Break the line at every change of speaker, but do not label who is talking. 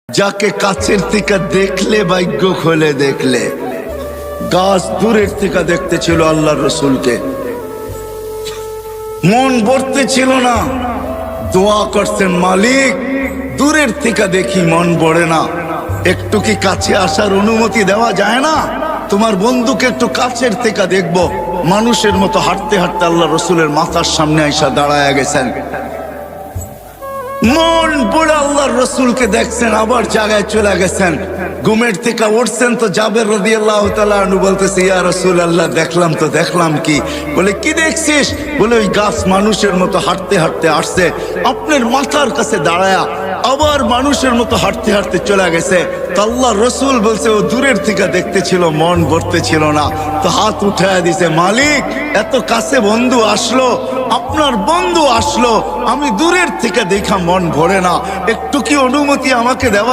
যাকে কাছের থেকে দেখলে ভাগ্য খোলে দেখলে। গাছ দূরের থেকে দেখতে ছিল আল্লাহর রসুলকে, মন ভরতে ছিল না, দোয়া করছেন মালিক দূরের থেকে দেখি মন ভরে না, একটু কি কাছে আসার অনুমতি দেওয়া যায় না? তোমার বন্ধুকে একটু কাছের থেকে দেখবো। মানুষের মতো হাঁটতে হাঁটতে আল্লাহ রসুলের মাথার সামনে আইসা দাঁড়ায় গেছেন, মন পড়ে আল্লাহর রসুলকে দেখছেন, আবার জায়গায় চলে গেছেন। ঘুমের থেকে উঠছেন তো জাবের রাদিয়াল্লাহু তাআলা আনহু বলতেছে, ইয়া রাসূলুল্লাহ দেখলাম তো দেখলাম কি? বলে কি দেখছিস? বলে ওই গাছ মানুষের মতো হাঁটতে হাঁটতে আসছে, আপনার মাথার কাছে দাঁড়ায়া আবার মানুষের মতো হাঁটতে হাঁটতে চলে গেছে। তো আল্লাহর রসুল বলছে ও দূরের থেকে দেখতে ছিল, মন ভরতে ছিল না। তো হাত উঠায় দিছে, মালিক এত কাছে বন্ধু আসলো, আপনার বন্ধু আসলো, আমি দূরের থেকে দেখা মন ভরে না, একটু কি অনুমতি আমাকে দেওয়া